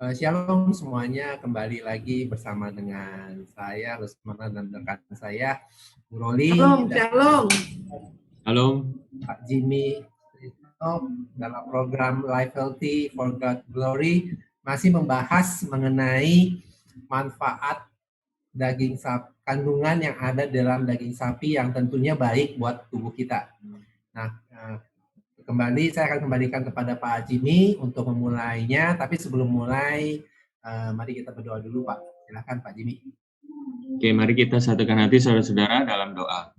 Shalom semuanya, kembali lagi bersama dengan saya, Rusmana, dan rekan saya, Bu Roli, Shalom, dan shalom. Halo. Pak Jimmy, dalam program Life Healthy for God Glory, masih membahas mengenai manfaat daging sapi, kandungan yang ada dalam daging sapi yang tentunya baik buat tubuh kita. Nah, kembali saya akan kembalikan kepada Pak Jimmy untuk memulainya, tapi sebelum mulai, mari kita berdoa dulu, Pak. Silakan Pak Jimmy. Oke, mari kita satukan hati saudara-saudara dalam doa.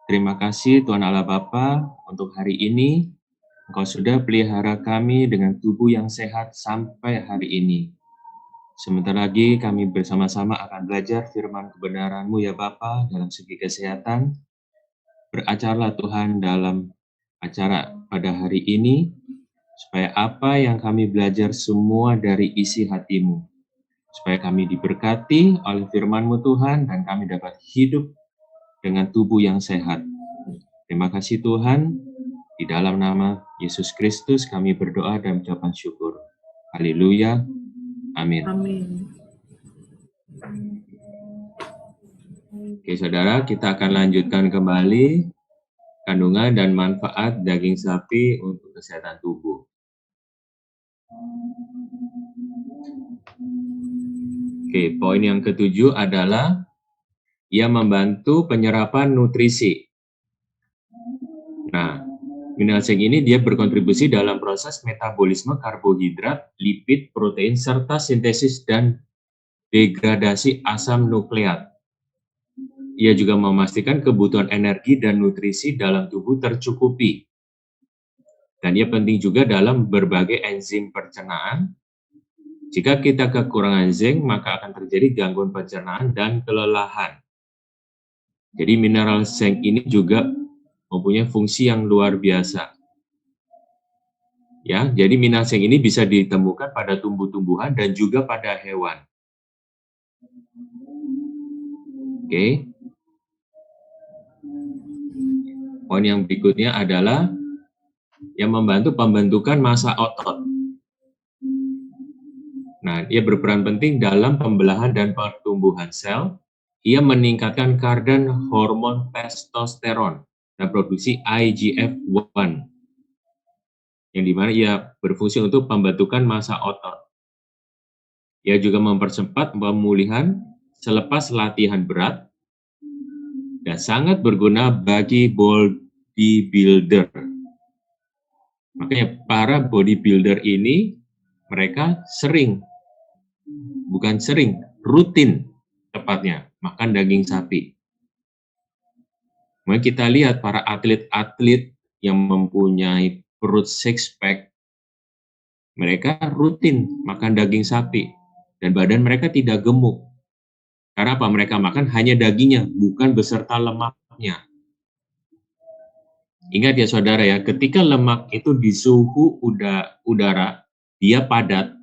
Terima kasih Tuhan Allah Bapa untuk hari ini. Engkau sudah pelihara kami dengan tubuh yang sehat sampai hari ini. Sebentar lagi kami bersama-sama akan belajar firman kebenaran-Mu ya Bapa dalam segi kesehatan. Beracarlah Tuhan dalam acara pada hari ini, supaya apa yang kami belajar semua dari isi hati-Mu. Supaya kami diberkati oleh firman-Mu Tuhan, dan kami dapat hidup dengan tubuh yang sehat. Terima kasih Tuhan, di dalam nama Yesus Kristus kami berdoa dan mengucapkan syukur. Haleluya, amin. Amin. Oke saudara, kita akan lanjutkan kembali kandungan dan manfaat daging sapi untuk kesehatan tubuh. Oke, poin yang ketujuh adalah ia membantu penyerapan nutrisi. Nah, mineral zinc ini dia berkontribusi dalam proses metabolisme karbohidrat, lipid, protein, serta sintesis dan degradasi asam nukleat. Ia juga memastikan kebutuhan energi dan nutrisi dalam tubuh tercukupi. Dan ia penting juga dalam berbagai enzim pencernaan. Jika kita kekurangan zinc, maka akan terjadi gangguan pencernaan dan kelelahan. Jadi mineral zinc ini juga mempunyai fungsi yang luar biasa. Ya, jadi mineral zinc ini bisa ditemukan pada tumbuh-tumbuhan dan juga pada hewan. Oke. Poin yang berikutnya adalah yang membantu pembentukan massa otot. Nah, ia berperan penting dalam pembelahan dan pertumbuhan sel. Ia meningkatkan kadar hormon testosteron dan produksi IGF-1, yang dimana ia berfungsi untuk pembentukan massa otot. Ia juga mempercepat pemulihan selepas latihan berat dan sangat berguna bagi bodybuilder. Makanya para bodybuilder ini mereka rutin tepatnya makan daging sapi. Maka kita lihat para atlet-atlet yang mempunyai perut six pack, mereka rutin makan daging sapi dan badan mereka tidak gemuk. Karena apa? Mereka makan hanya dagingnya, bukan beserta lemaknya. Ingat ya saudara ya, ketika lemak itu di suhu udara, dia padat.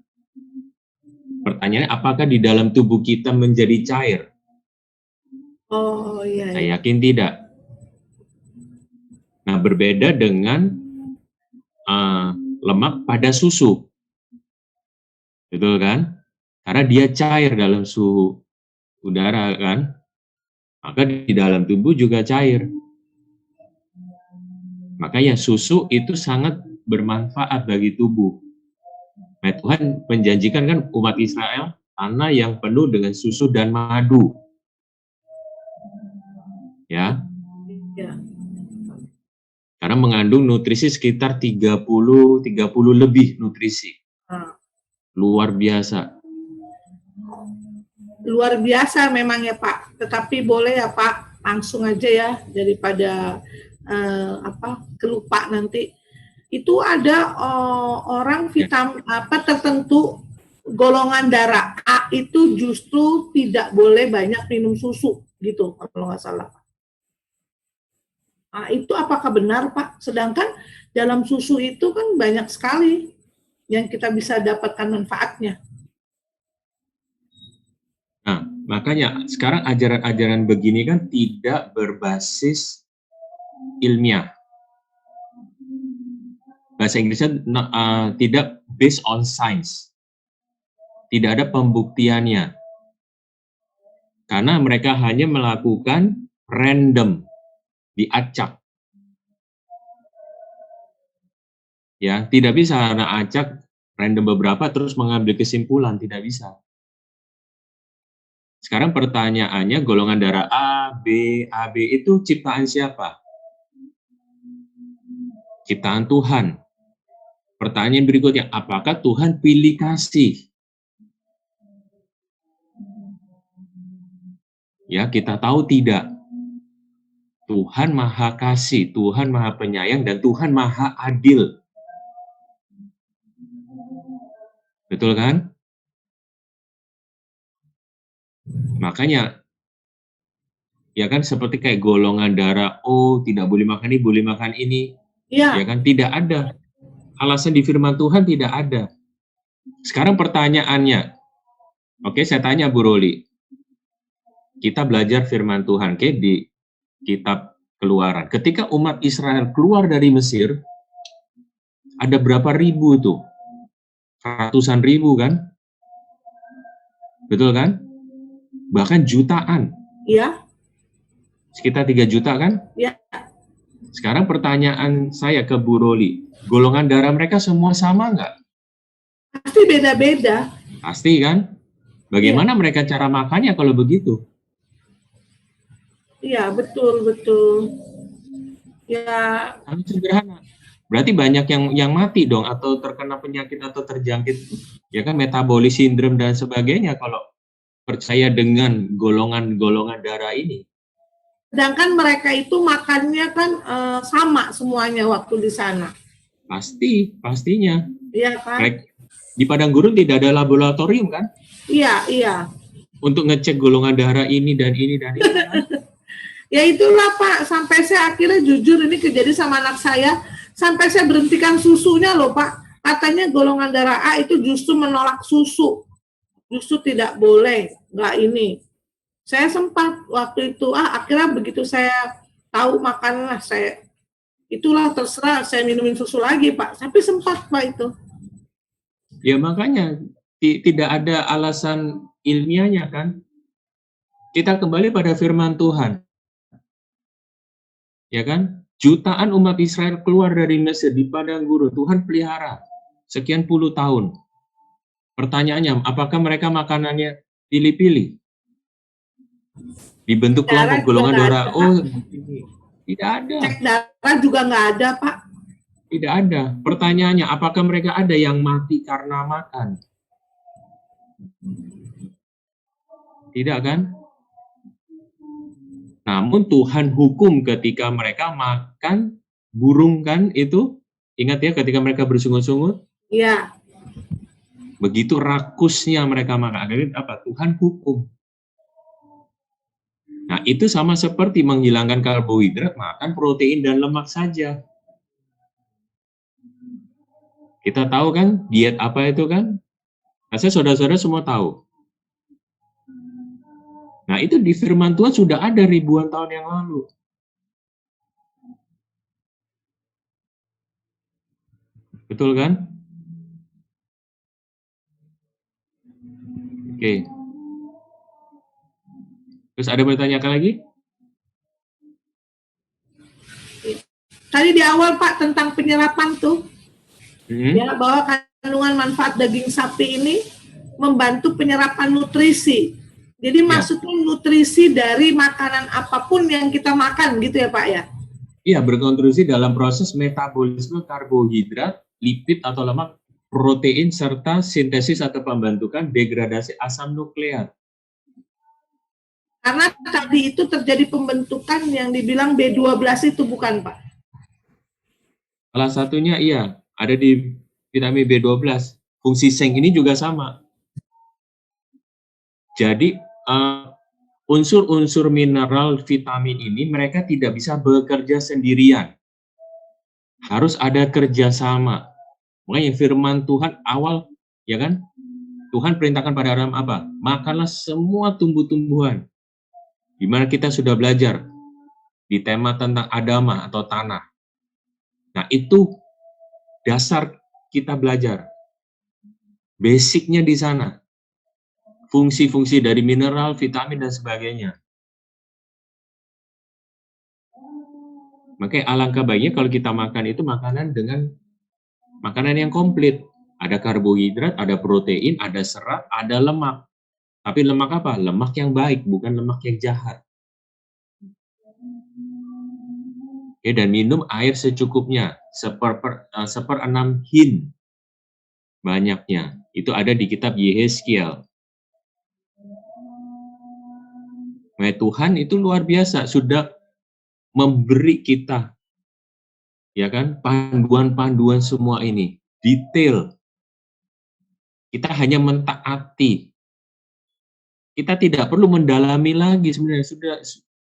Pertanyaannya, apakah di dalam tubuh kita menjadi cair? Oh iya. Saya yakin tidak. Nah, berbeda dengan lemak pada susu. Betul kan? Karena dia cair dalam suhu udara kan? Maka di dalam tubuh juga cair. Makanya susu itu sangat bermanfaat bagi tubuh. Nah, Tuhan menjanjikan kan umat Israel tanah yang penuh dengan susu dan madu. Ya. Ya. Karena mengandung nutrisi sekitar 30 lebih nutrisi. Luar biasa. Luar biasa memang ya Pak. Tetapi boleh ya Pak, langsung aja ya daripada kelupa nanti. Itu ada orang vitamin tertentu golongan darah A itu justru tidak boleh banyak minum susu gitu kalau nggak salah. Nah, itu apakah benar Pak? Sedangkan dalam susu itu kan banyak sekali yang kita bisa dapatkan manfaatnya. Nah, makanya sekarang ajaran-ajaran begini kan tidak berbasis ilmiah. Bahasa Inggrisnya tidak based on science. tidak ada pembuktiannya. Karena mereka hanya melakukan random, diacak. Ya, tidak bisa karena acak random beberapa terus mengambil kesimpulan, tidak bisa. Sekarang pertanyaannya, golongan darah A, B, AB itu ciptaan siapa? Ciptaan Tuhan. Pertanyaan berikutnya, apakah Tuhan pilih kasih? Ya, kita tahu tidak. Tuhan Maha Kasih, Tuhan Maha Penyayang, dan Tuhan Maha Adil. Betul kan? Makanya, ya kan seperti kayak golongan darah O, tidak boleh makan ini, boleh makan ini. Iya. Ya kan, tidak ada. Alasan di firman Tuhan tidak ada. Sekarang pertanyaannya, oke saya tanya Bu Roli, kita belajar firman Tuhan di kitab Keluaran. Ketika umat Israel keluar dari Mesir, ada berapa ribu tuh? Ratusan ribu kan? Betul kan? Bahkan jutaan. Iya. Sekitar 3 juta kan? Iya. Sekarang pertanyaan saya ke Bu Roli, golongan darah mereka semua sama nggak? Pasti beda-beda. Pasti kan? Bagaimana mereka cara makannya kalau begitu? Iya, betul. Ya, Sangat sederhana. Berarti banyak yang mati dong, atau terkena penyakit atau terjangkit, ya kan, metabolis sindrom dan sebagainya kalau percaya dengan golongan-golongan darah ini. sedangkan mereka itu makannya kan sama semuanya waktu di sana. Pastinya. Iya kan? Di padang gurun tidak ada laboratorium kan? Iya. Untuk ngecek golongan darah ini dan ini dan ini. Kan? Ya itulah Pak, sampai saya akhirnya jujur ini kejadian sama anak saya, sampai saya berhentikan susunya loh Pak. Katanya golongan darah A itu justru menolak susu, justru tidak boleh, nggak ini. Saya sempat waktu itu, akhirnya begitu saya tahu makanlah saya, itulah terserah saya minumin susu lagi Pak, tapi sempat Pak itu. Ya makanya tidak ada alasan ilmiahnya kan. Kita kembali pada firman Tuhan. Ya kan? Jutaan umat Israel keluar dari Mesir di padang gurun, Tuhan pelihara sekian puluh tahun. Pertanyaannya, apakah mereka makanannya pilih-pilih? Dibentuk kelompok golongan darah. Oh, tidak ada. Cek darah juga nggak ada, Pak. Tidak ada. Pertanyaannya, apakah mereka ada yang mati karena makan? Tidak kan? Namun Tuhan hukum ketika mereka makan burung kan itu. Ingat ya ketika mereka bersungut-sungut? Iya. Begitu rakusnya mereka makan. Akhirnya apa? Tuhan hukum. Nah, itu sama seperti menghilangkan karbohidrat, makan protein dan lemak saja. Kita tahu kan diet apa itu kan? Saya saudara-saudara semua tahu. Nah, itu di firman Tuhan sudah ada ribuan tahun yang lalu. Betul kan? Oke. Terus ada yang bertanyakan lagi? Tadi di awal Pak tentang penyerapan tuh, ya bahwa kandungan manfaat daging sapi ini membantu penyerapan nutrisi. Jadi maksudnya nutrisi dari makanan apapun yang kita makan gitu ya Pak ya? Iya, berkontribusi dalam proses metabolisme karbohidrat, lipid atau lemak, protein, serta sintesis atau pembentukan degradasi asam nukleat. Karena tadi itu terjadi pembentukan yang dibilang B12 itu bukan Pak? Salah satunya iya, ada di vitamin B12. Fungsi zinc ini juga sama. Jadi unsur-unsur mineral vitamin ini mereka tidak bisa bekerja sendirian. Harus ada kerjasama. Makanya firman Tuhan awal, ya kan? Tuhan perintahkan pada Adam apa? Makanlah semua tumbuh-tumbuhan. Di mana kita sudah belajar di tema tentang Adama atau tanah. Nah, itu dasar kita belajar. Basicnya di sana. fungsi-fungsi dari mineral, vitamin, dan sebagainya. Makanya alangkah baiknya kalau kita makan itu makanan dengan makanan yang komplit. Ada karbohidrat, ada protein, ada serat, ada lemak. Tapi lemak apa? Lemak yang baik, bukan lemak yang jahat. Oke, dan minum air secukupnya, 1/6 hin banyaknya. Itu ada di kitab Yehezkiel. Nah, Tuhan itu luar biasa, sudah memberi kita, ya kan, panduan-panduan semua ini, detail. Kita hanya mentaati. Kita tidak perlu mendalami lagi sebenarnya,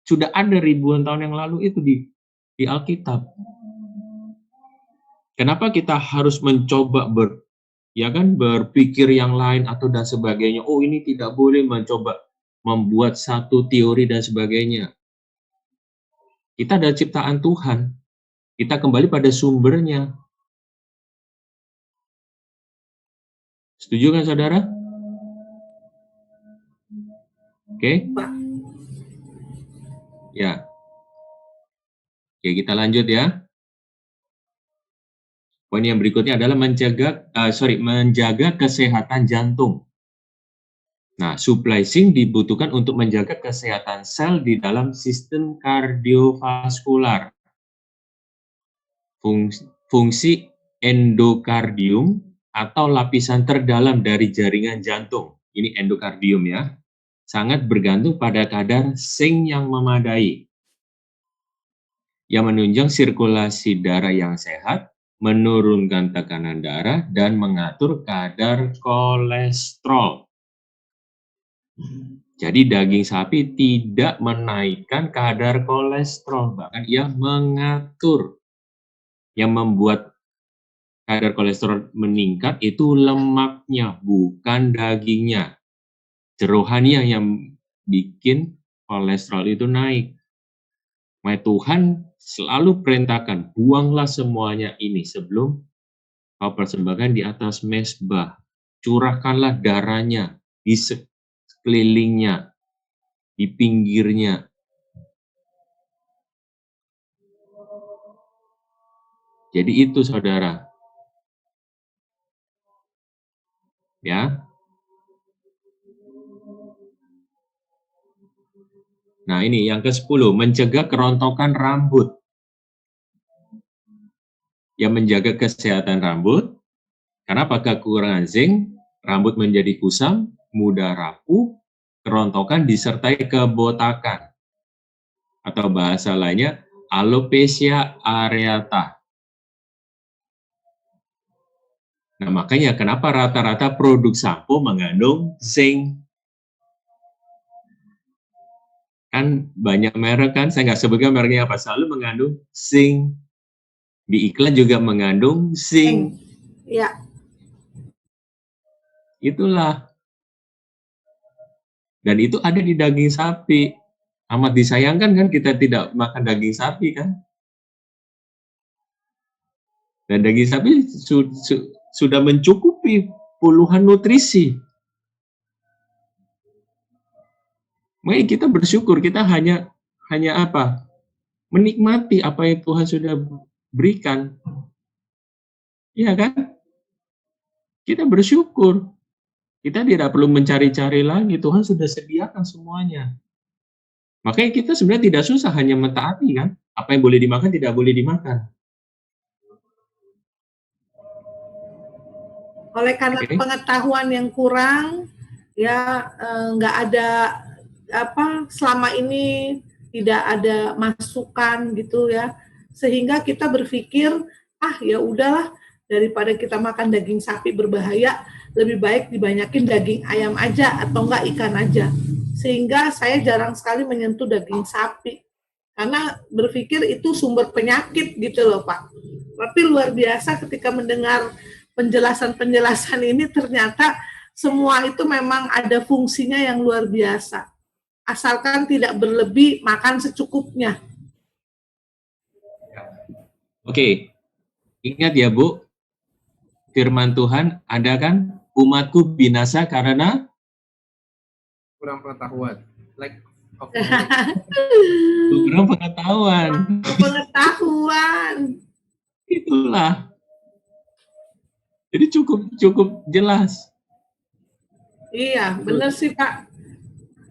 sudah ada ribuan tahun yang lalu itu di Alkitab. Kenapa kita harus mencoba berpikir yang lain atau dan sebagainya? Oh, ini tidak boleh, mencoba membuat satu teori dan sebagainya. Kita adalah ciptaan Tuhan. Kita kembali pada sumbernya. Setuju kan, saudara? Oke? Ya. Oke, kita lanjut ya. Poin yang berikutnya adalah menjaga kesehatan jantung. Nah, supply zinc dibutuhkan untuk menjaga kesehatan sel di dalam sistem kardiovaskular. Fungsi endokardium atau lapisan terdalam dari jaringan jantung, ini endokardium ya, sangat bergantung pada kadar zinc yang memadai, yang menunjang sirkulasi darah yang sehat, menurunkan tekanan darah, dan mengatur kadar kolesterol. Jadi daging sapi tidak menaikkan kadar kolesterol, bahkan ia mengatur. Yang membuat kadar kolesterol meningkat itu lemaknya, bukan dagingnya. Jerohannya yang bikin kolesterol itu naik. Maka Tuhan selalu perintahkan, buanglah semuanya ini sebelum kau persembahkan di atas mezbah. Curahkanlah darahnya di sekelilingnya, di pinggirnya. Jadi itu, saudara. Ya. Nah, ini yang ke-10, mencegah kerontokan rambut. Yang menjaga kesehatan rambut, karena pada kekurangan zinc, rambut menjadi kusam, mudah rapuh, kerontokan disertai kebotakan. Atau bahasa lainnya, alopecia areata. Nah, makanya kenapa rata-rata produk sampo mengandung zinc. Kan banyak merek kan, saya nggak sebutkan mereknya apa, selalu mengandung zinc. Di iklan juga mengandung zinc. Ya. Itulah. Dan itu ada di daging sapi. Amat disayangkan kan kita tidak makan daging sapi kan. Dan daging sapi sudah mencukupi puluhan nutrisi. Makanya kita bersyukur, kita hanya apa? Menikmati apa yang Tuhan sudah berikan. Iya kan? Kita bersyukur. Kita tidak perlu mencari-cari lagi, Tuhan sudah sediakan semuanya. Makanya kita sebenarnya tidak susah, hanya mentaati kan. Apa yang boleh dimakan, tidak boleh dimakan. Oleh karena pengetahuan yang kurang, ya nggak ada selama ini tidak ada masukan gitu ya, sehingga kita berpikir ya udahlah, daripada kita makan daging sapi berbahaya, lebih baik dibanyakin daging ayam aja atau enggak ikan aja. Sehingga saya jarang sekali menyentuh daging sapi karena berpikir itu sumber penyakit gitu loh Pak. Tapi luar biasa ketika mendengar penjelasan-penjelasan ini, ternyata semua itu memang ada fungsinya yang luar biasa. Asalkan tidak berlebih, makan secukupnya. Oke, ingat ya Bu, firman Tuhan ada kan, umatku binasa karena kurang pengetahuan. Lack of knowledge. Kurang pengetahuan. Pengetahuan. Itulah. Jadi cukup jelas. Iya, benar sih Pak.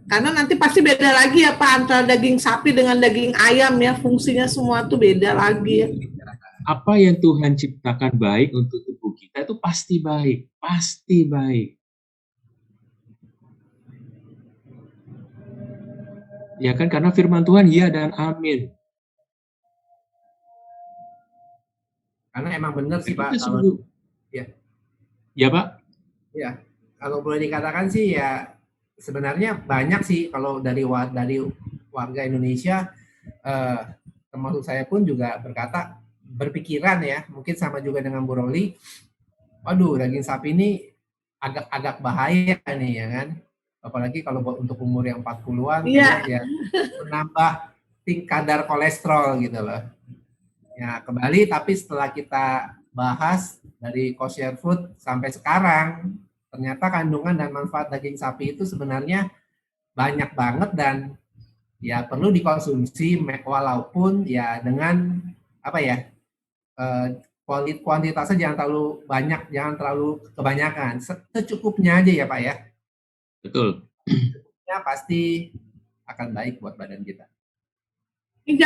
Karena nanti pasti beda lagi ya Pak antara daging sapi dengan daging ayam ya, fungsinya semua tuh beda lagi ya. Apa yang Tuhan ciptakan baik untuk tubuh kita itu pasti baik, pasti baik. Ya kan, karena firman Tuhan ya dan amin. Karena emang benar sih Pak. Kalau, ya Pak. Ya, kalau boleh dikatakan sih ya sebenarnya banyak sih kalau dari warga Indonesia, termasuk saya pun juga berpikiran ya, mungkin sama juga dengan Bu Roli, waduh daging sapi ini agak bahaya nih ya kan, apalagi kalau untuk umur yang 40-an ya menambah kadar kolesterol gitu loh. Ya kembali, tapi setelah kita bahas dari kosher food sampai sekarang, ternyata kandungan dan manfaat daging sapi itu sebenarnya banyak banget dan ya perlu dikonsumsi walaupun ya dengan apa ya, kuantitasnya jangan terlalu banyak, jangan terlalu kebanyakan, secukupnya aja ya Pak ya. Betul. Ya pasti akan baik buat badan kita. Ini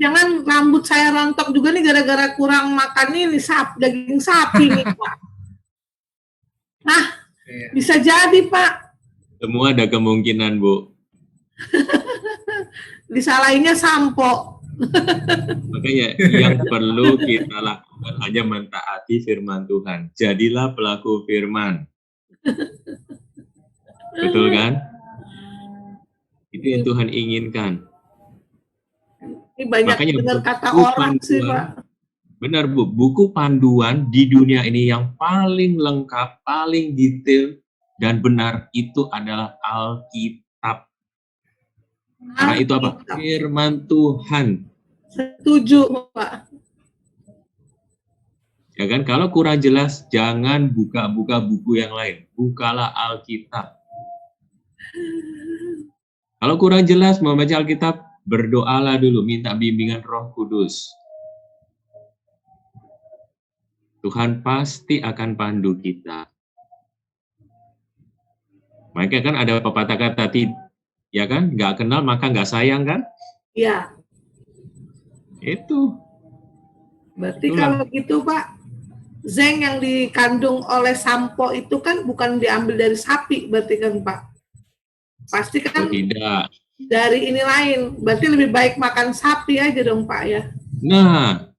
jangan rambut saya rontok juga nih gara-gara kurang makan ini daging sapi nih Pak. Nah, bisa jadi Pak. Semua ada kemungkinan Bu. Disalahinnya sampo. Makanya yang perlu kita lakukan hanya mentaati firman Tuhan. Jadilah pelaku firman. Betul kan? Itu yang Tuhan inginkan. Ini banyak dengar kata orang sih Pak. Benar Bu, buku panduan di dunia ini yang paling lengkap, paling detail dan benar itu adalah Alkitab. Karena itu apa? Firman Tuhan. Setuju Pak. Ya kan, kalau kurang jelas jangan buka-buka buku yang lain. Bukalah Alkitab. Kalau kurang jelas mau baca Alkitab, berdoalah dulu, minta bimbingan Roh Kudus. Tuhan pasti akan pandu kita. Makanya kan ada pepatah kata, ya kan, nggak kenal maka nggak sayang kan? Iya. Itu. Berarti kalau gitu Pak, zinc yang dikandung oleh sampo itu kan bukan diambil dari sapi, berarti kan Pak? Pasti kan tidak. Dari ini lain, berarti lebih baik makan sapi aja dong Pak ya? Nah,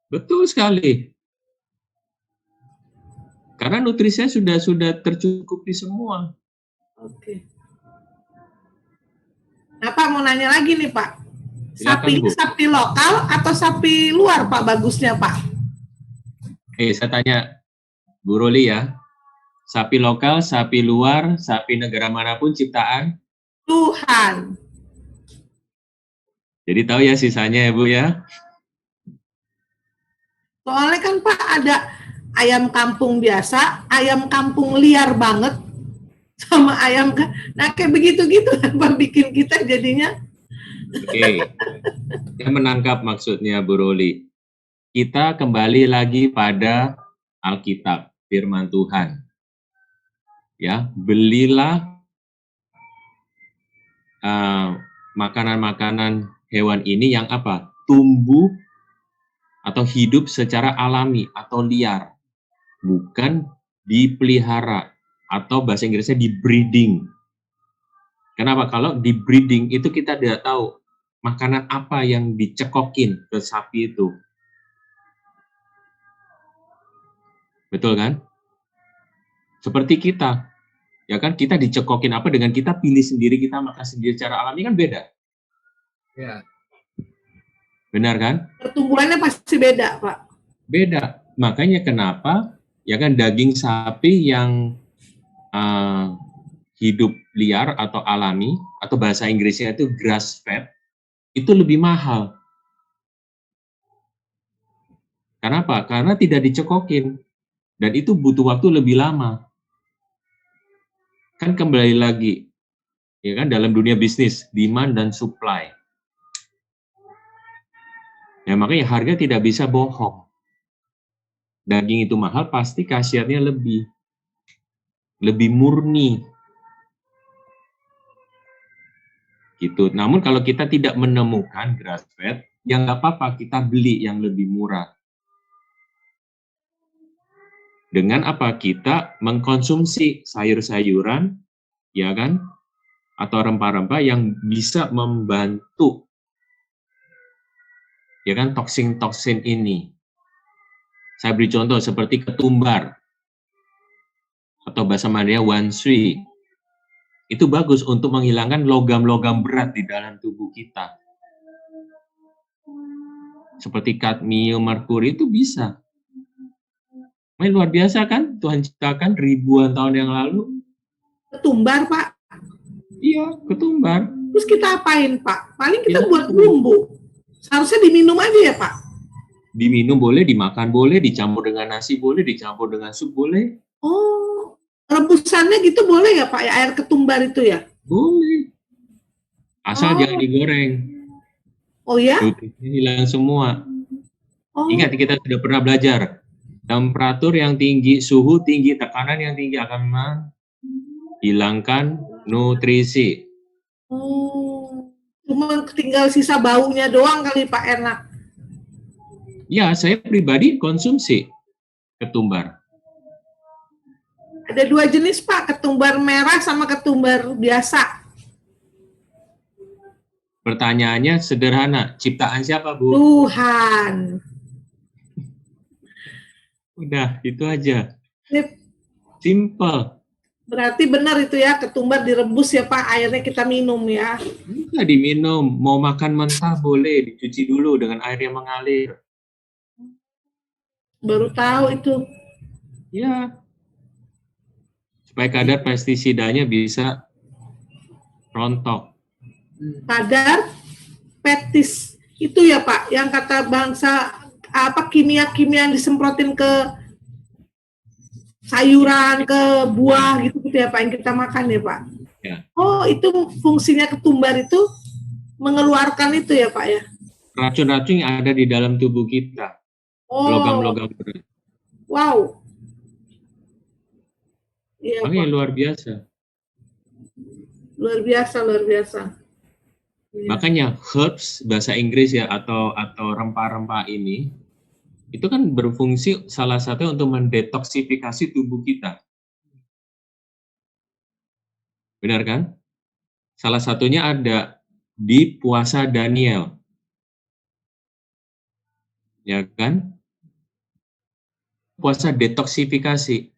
betul sekali. Karena nutrisinya sudah tercukupi semua. Oke. Nah Pak mau nanya lagi nih Pak, sapi lokal atau sapi luar Pak bagusnya Pak? Saya tanya Bu Roli ya, sapi lokal, sapi luar, sapi negara manapun ciptaan Tuhan. Jadi tahu ya sisanya ya Bu ya. Soalnya kan Pak ada ayam kampung biasa, ayam kampung liar banget, sama ayam, nah kayak begitu-gitu Pak bikin kita jadinya. Oke, saya menangkap maksudnya Bu Roli. Kita kembali lagi pada Alkitab, firman Tuhan. Ya, belilah makanan-makanan hewan ini yang apa? Tumbuh atau hidup secara alami atau liar, bukan dipelihara atau bahasa Inggrisnya di breeding. Kenapa? Kalau di breeding itu kita tidak tahu makanan apa yang dicekokin ke sapi itu. Betul kan? Seperti kita. Ya kan, kita dicekokin apa dengan kita pilih sendiri, kita makan sendiri secara alami kan beda. Ya. Benar kan? Pertumbuhannya pasti beda, Pak. Beda. Makanya kenapa ya kan daging sapi yang hidup liar atau alami atau bahasa Inggrisnya itu grass fed itu lebih mahal. Kenapa? Karena tidak dicekokin dan itu butuh waktu lebih lama. Kan kembali lagi, Ya kan, dalam dunia bisnis, demand dan supply. Ya, makanya harga tidak bisa bohong. Daging itu mahal, pasti khasiatnya lebih murni. Gitu. Namun kalau kita tidak menemukan grass fed, ya nggak apa-apa, kita beli yang lebih murah. Dengan apa? Kita mengkonsumsi sayur-sayuran, ya kan? Atau rempah-rempah yang bisa membantu, ya kan, toksin-toksin ini. Saya beri contoh seperti ketumbar atau bahasa Mandarin wanshui. Itu bagus untuk menghilangkan logam-logam berat di dalam tubuh kita. Seperti kadmium, merkuri itu bisa. Ini luar biasa kan? Tuhan ciptakan ribuan tahun yang lalu. Ketumbar, Pak. Iya, ketumbar. Terus kita apain, Pak? Paling kita Ya, buat bumbu. Seharusnya diminum aja ya, Pak? Diminum boleh, dimakan boleh, dicampur dengan nasi boleh, dicampur dengan sup boleh. Oh, rebusannya gitu boleh ya, Pak? Ya, air ketumbar itu ya? Boleh. Asal jangan digoreng. Oh ya? Nutrisinya hilang semua. Oh, Ingat, kita sudah pernah belajar. Temperatur yang tinggi, suhu tinggi, tekanan yang tinggi akan menghilangkan nutrisi. oh. Cuma tinggal sisa baunya doang kali, Pak, enak. Ya, saya pribadi konsumsi ketumbar. Ada 2 jenis, Pak. Ketumbar merah sama ketumbar biasa. Pertanyaannya sederhana, ciptaan siapa, Bu? Tuhan. Udah, itu aja. Ini Simple. berarti benar itu ya, ketumbar direbus ya, Pak. Airnya kita minum ya. Bisa diminum, mau makan mentah boleh, dicuci dulu dengan air yang mengalir. Baru tahu itu. Ya, supaya kadar pestisidanya bisa rontok. Kadar petis itu ya, Pak, yang kata bangsa apa kimia-kimia yang disemprotin ke sayuran, ke buah gitu ya, Pak, yang kita makan ya, Pak. Ya. Oh, itu fungsinya ketumbar itu mengeluarkan itu ya, Pak ya. Racun-racun yang ada di dalam tubuh kita, Oh, logam-logam berat. wow. Iya, Makanya Pak. luar biasa. Luar biasa, luar biasa. Iya. Makanya herbs bahasa Inggris ya atau rempah-rempah ini itu kan berfungsi salah satu untuk mendetoksifikasi tubuh kita. Benar kan? Salah satunya ada di puasa Daniel. Ya kan? Puasa detoksifikasi.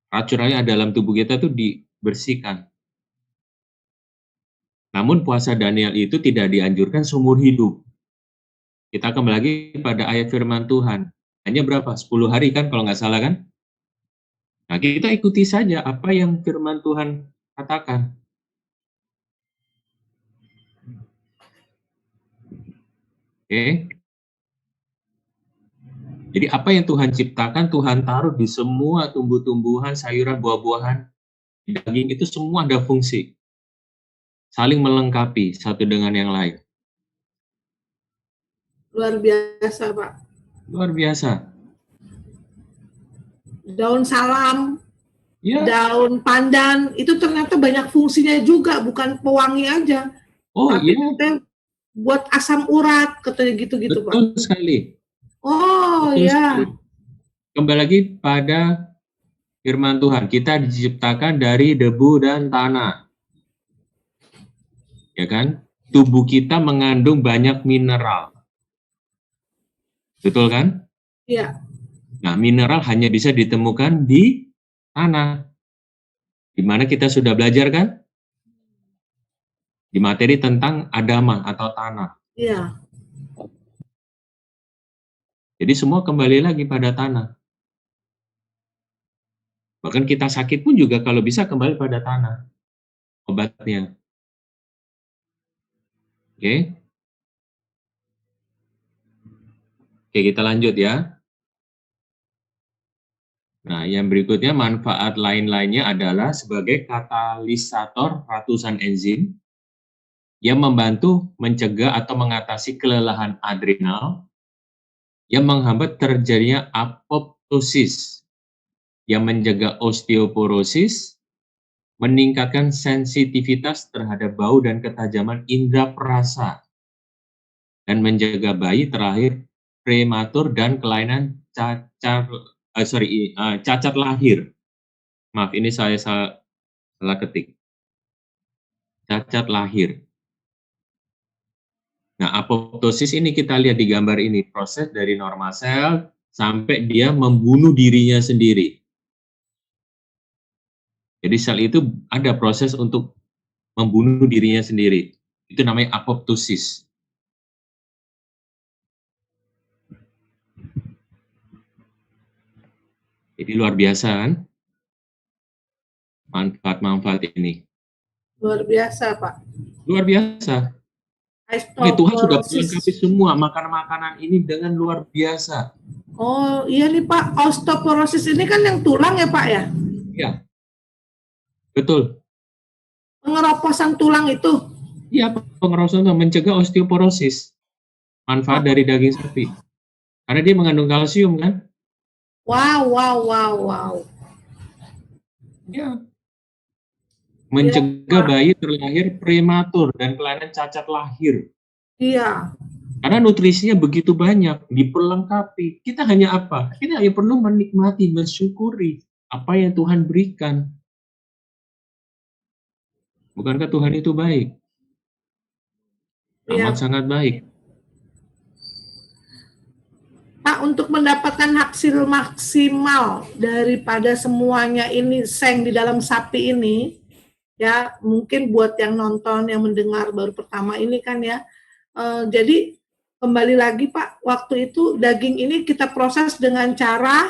Racun-racun yang ada dalam tubuh kita itu dibersihkan. Namun puasa Daniel itu tidak dianjurkan seumur hidup. Kita kembali lagi pada ayat firman Tuhan. Hanya berapa? 10 hari kan kalau nggak salah kan? Nah, kita ikuti saja apa yang firman Tuhan katakan. Oke. Jadi apa yang Tuhan ciptakan, Tuhan taruh di semua tumbuh-tumbuhan, sayuran, buah-buahan, daging itu semua ada fungsi. Saling melengkapi satu dengan yang lain. Luar biasa, Pak. Luar biasa. Daun salam, Ya. daun pandan, itu ternyata banyak fungsinya juga, bukan pewangi aja. Oh tapi iya. Buat asam urat, katanya gitu-gitu, Pak. Betul sekali. Oh Betul ya. sekali. Kembali lagi pada firman Tuhan, kita diciptakan dari debu dan tanah. Ya kan? Tubuh kita mengandung banyak mineral. Betul kan? Iya. Nah, mineral hanya bisa ditemukan di tanah. Di mana kita sudah belajar kan? Di materi tentang adama atau tanah. Iya. Jadi semua kembali lagi pada tanah. Bahkan kita sakit pun juga kalau bisa kembali pada tanah. Obatnya. Oke. Oke, kita lanjut ya. Nah, yang berikutnya manfaat lain-lainnya adalah sebagai katalisator ratusan enzim yang membantu mencegah atau mengatasi kelelahan adrenal yang menghambat terjadinya apoptosis, yang menjaga osteoporosis, meningkatkan sensitivitas terhadap bau dan ketajaman indera perasa, dan menjaga bayi terlahir prematur dan kelainan cacat lahir. Maaf, ini saya salah ketik. Cacat lahir. Nah, apoptosis ini kita lihat di gambar ini, proses dari normal sel sampai dia membunuh dirinya sendiri. Jadi sel itu ada proses untuk membunuh dirinya sendiri. Itu namanya apoptosis. Jadi luar biasa kan? Manfaat-manfaat ini. Luar biasa, Pak. Luar biasa. Tuhan sudah melengkapi semua makanan-makanan ini dengan luar biasa. Oh iya nih Pak, osteoporosis ini kan yang tulang ya Pak ya? Iya, betul. Pengeroposan tulang itu? Iya, pengeroposan tulang mencegah osteoporosis. Manfaat dari daging sapi. Karena dia mengandung kalsium kan? Wow. Ya. Mencegah bayi terlahir prematur dan kelainan cacat lahir. Iya. Karena nutrisinya begitu banyak, diperlengkapi. Kita hanya apa? Kita hanya perlu menikmati, mensyukuri apa yang Tuhan berikan. Bukankah Tuhan itu baik? Amat sangat baik. Pak, untuk mendapatkan hasil maksimal daripada semuanya ini seng di dalam sapi ini, ya mungkin buat yang nonton, yang mendengar baru pertama ini kan ya, jadi kembali lagi Pak, waktu itu daging ini kita proses dengan cara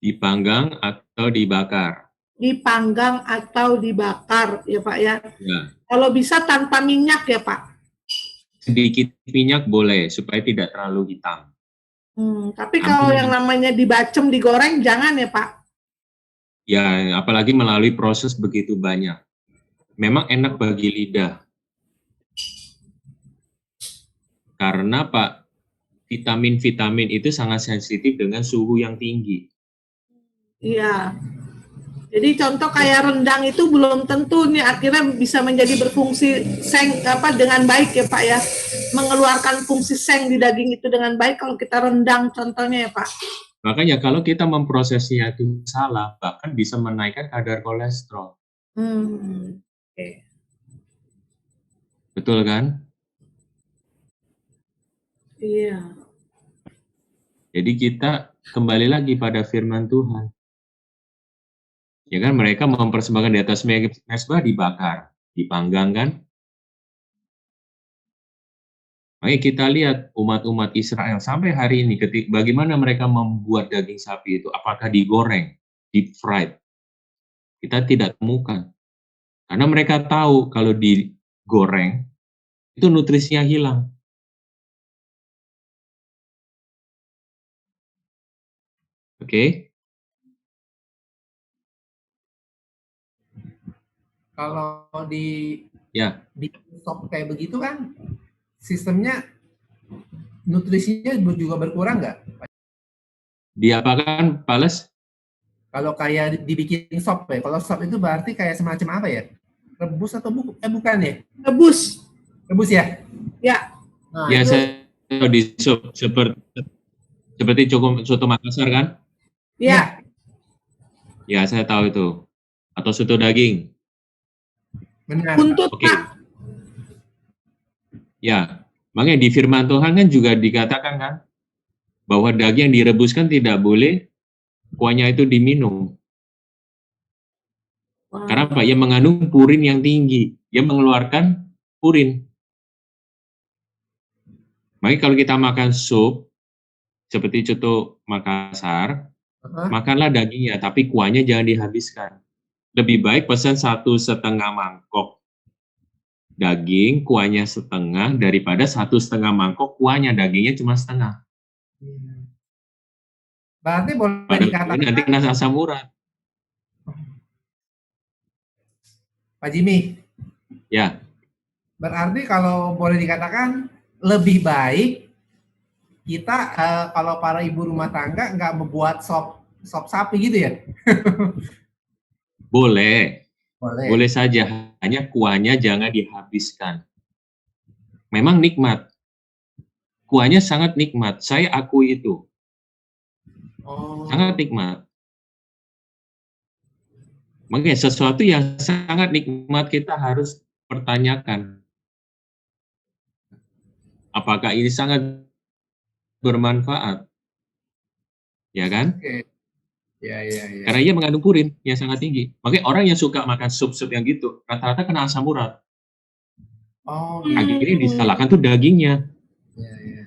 dipanggang atau dibakar. Dipanggang atau dibakar ya Pak ya. Ya. Kalau bisa tanpa minyak ya Pak. Sedikit minyak boleh supaya tidak terlalu hitam. Tapi kalau yang namanya dibacem, digoreng jangan ya Pak. Ya, apalagi melalui proses begitu banyak. Memang enak bagi lidah. Karena Pak, vitamin-vitamin itu sangat sensitif dengan suhu yang tinggi. Iya. Jadi contoh kayak rendang itu belum tentu nih akhirnya bisa menjadi berfungsi seng dengan baik ya Pak ya. Mengeluarkan fungsi seng di daging itu dengan baik kalau kita rendang contohnya ya Pak. Makanya kalau kita memprosesnya itu salah, bahkan bisa menaikkan kadar kolesterol. Okay. Betul kan? Iya. Jadi kita kembali lagi pada firman Tuhan. Ya kan, mereka mempersembahkan di atas mezbah dibakar, dipanggang kan? Makanya kita lihat umat-umat Israel sampai hari ini, bagaimana mereka membuat daging sapi itu, apakah digoreng, deep fried? Kita tidak temukan. Karena mereka tahu kalau digoreng, itu nutrisinya hilang. Oke? Kalau di sop kayak begitu kan, sistemnya nutrisinya juga berkurang nggak? Diapakan, Pales? Kalau kayak dibikin sop ya, kalau sop itu berarti kayak semacam apa ya? Rebus atau bukan ya? Rebus. Rebus ya? Ya. Nah, ya, saya di sop seperti soto Makassar kan? Ya. Ya, saya tahu itu. Atau soto daging. Benar. Buntut, Pak. Ya, makanya di firman Tuhan kan juga dikatakan kan, bahwa daging yang direbuskan tidak boleh kuahnya itu diminum. Karena apa? Ia mengandung purin yang tinggi. Ia mengeluarkan purin. Makanya kalau kita makan sup, seperti soto Makassar, makanlah dagingnya, tapi kuahnya jangan dihabiskan. Lebih baik pesan 1,5 mangkok daging, kuahnya setengah, daripada 1,5 mangkok kuahnya, dagingnya cuma setengah. Berarti boleh Padahal dikatakan, nanti kena asam urat. Pak Jimmy, Ya, berarti kalau boleh dikatakan lebih baik kita kalau para ibu rumah tangga nggak membuat sop sapi gitu ya? boleh. Boleh. Boleh saja, hanya kuahnya jangan dihabiskan. Memang nikmat. Kuahnya sangat nikmat, saya akui itu. Oh, Sangat nikmat. Makanya sesuatu yang sangat nikmat kita harus pertanyakan. Apakah ini sangat bermanfaat? Ya kan? oke. Ya, ya, ya. Karena ia mengandung purin yang sangat tinggi. Makanya orang yang suka makan sup-sup yang gitu, rata-rata kena asam urat. Oh, Akhirnya Hmm. disalahkan tuh dagingnya. ya, ya.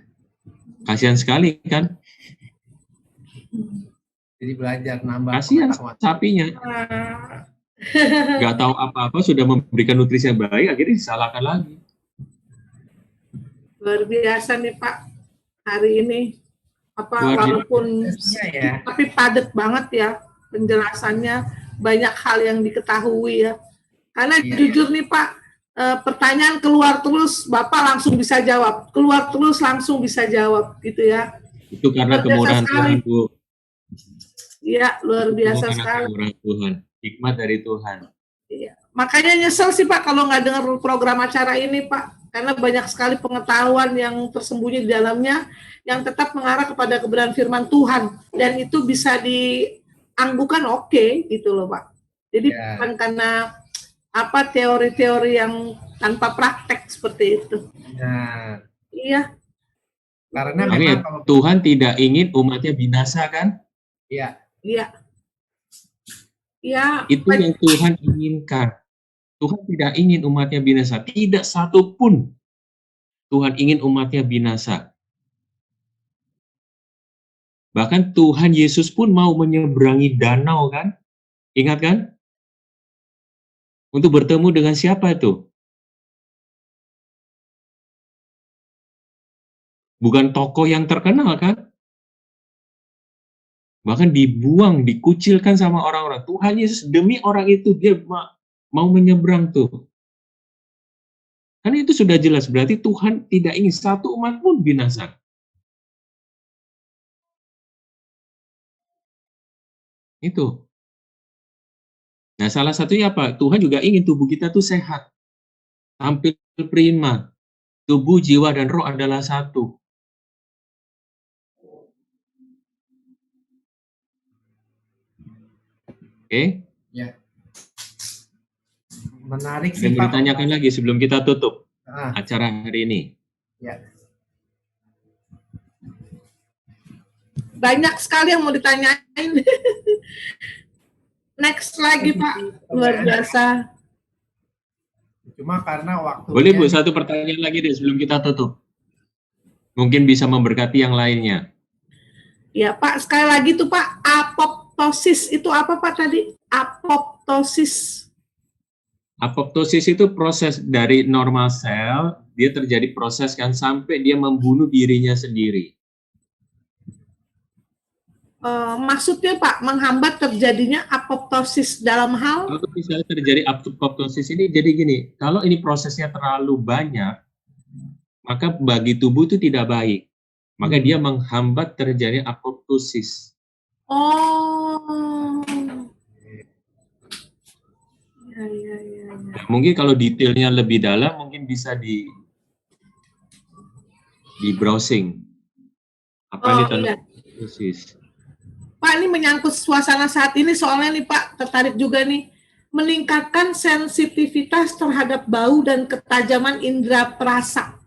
Kasihan sekali kan? Jadi belajar nambah Kasihan pengetahuan. sapinya. Ah, Nggak tahu apa-apa, sudah memberikan nutrisi yang baik, akhirnya disalahkan lagi. luar biasa nih Pak hari ini. Apa Luar biasa. walaupun Prosesnya ya. tapi padat banget ya penjelasannya, banyak hal yang diketahui ya. Karena Iya. jujur nih Pak, pertanyaan keluar terus Bapak langsung bisa jawab, keluar terus langsung bisa jawab gitu ya. Itu karena Luar biasa kemurahan sekali. Tuhan, Bu. Iya, luar Itu biasa karena sekali. kemurahan Tuhan. Hikmat dari Tuhan. Iya. Makanya nyesel sih Pak kalau nggak dengar program acara ini Pak, karena banyak sekali pengetahuan yang tersembunyi di dalamnya yang tetap mengarah kepada kebenaran firman Tuhan, dan itu bisa dianggukan oke gitu loh Pak. Jadi Ya. bukan karena apa teori-teori yang tanpa praktek seperti itu. Nah, Iya, karena Makanya memang kalau Tuhan tidak ingin umatnya binasa kan? ya, iya. Iya, Itu yang Tuhan inginkan. Tuhan tidak ingin umatnya binasa. Tidak satu pun Tuhan ingin umatnya binasa. Bahkan Tuhan Yesus pun mau menyeberangi danau kan? Ingat kan? Untuk bertemu dengan siapa itu? Bukan tokoh yang terkenal kan? Bahkan dibuang, dikucilkan sama orang-orang. Tuhan Yesus demi orang itu dia mau menyeberang tuh. Kan itu sudah jelas, berarti Tuhan tidak ingin satu umat pun binasa. Itu. Nah, salah satunya apa? Tuhan juga ingin tubuh kita tuh sehat, tampil prima. Tubuh, jiwa, dan roh adalah satu. Oke? ya. Menarik Ada sih yang mau Pak. ditanyakan lagi sebelum kita tutup Ah, acara hari ini? ya. banyak sekali yang mau ditanyain. Next lagi Pak, luar biasa. Cuma karena waktunya. Boleh Bu, satu pertanyaan lagi deh sebelum kita tutup. Mungkin bisa memberkati yang lainnya. Ya Pak, sekali lagi tuh Pak, apoptosis itu apa Pak tadi? Apoptosis. Apoptosis itu proses dari normal sel, dia terjadi proses kan sampai dia membunuh dirinya sendiri. Maksudnya Pak, menghambat terjadinya apoptosis dalam hal? Kalau misalnya terjadi apoptosis ini, jadi gini, kalau ini prosesnya terlalu banyak, maka bagi tubuh itu tidak baik. Maka dia menghambat terjadi apoptosis. Oh. Ya. Nah, mungkin kalau detailnya lebih dalam, mungkin bisa di browsing. Apa ini tentang apoptosis? Pak, ini menyangkut suasana saat ini, soalnya nih Pak, tertarik juga nih, meningkatkan sensitivitas terhadap bau dan ketajaman indera perasa.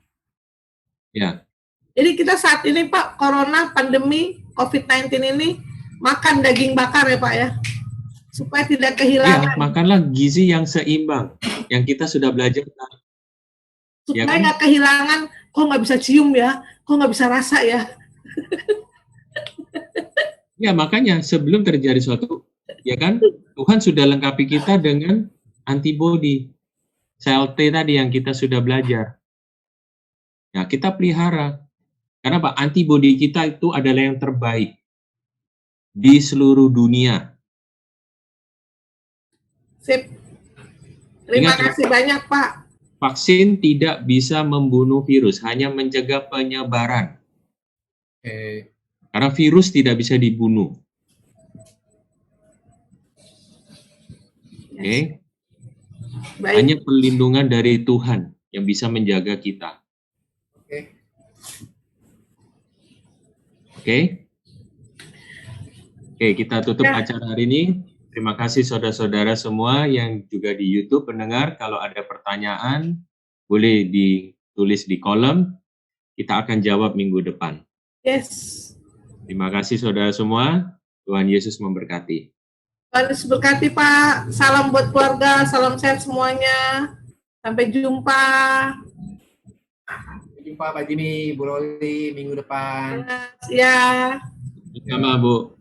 Ya. Jadi kita saat ini Pak, corona, pandemi, COVID-19 ini, makan daging bakar ya Pak ya, supaya tidak kehilangan. Ya, makanlah gizi yang seimbang, yang kita sudah belajar. Supaya Ya kan? nggak kehilangan, kok nggak bisa cium ya, kok nggak bisa rasa ya. Ya, makanya sebelum terjadi suatu, ya kan, Tuhan sudah lengkapi kita dengan antibodi, sel T tadi yang kita sudah belajar. Ya, kita pelihara. Karena Pak, antibodi kita itu adalah yang terbaik. di seluruh dunia. Sip. Terima Ingat, kasih banyak, Pak. vaksin tidak bisa membunuh virus, hanya mencegah penyebaran. Oke. Karena virus tidak bisa dibunuh. Oke? Baik. Hanya perlindungan dari Tuhan yang bisa menjaga kita. Oke. Oke? Oke, kita tutup Ya. acara hari ini. Terima kasih saudara-saudara semua yang juga di YouTube pendengar. Kalau ada pertanyaan, boleh ditulis di kolom. Kita akan jawab minggu depan. Yes. Terima kasih saudara semua. Tuhan Yesus memberkati. Tuhan Yesus berkati, Pak. Salam buat keluarga, salam sehat semuanya. Sampai jumpa. Sampai jumpa Pak Jimmy, Bu Roli minggu depan. Ya. Sama Bu.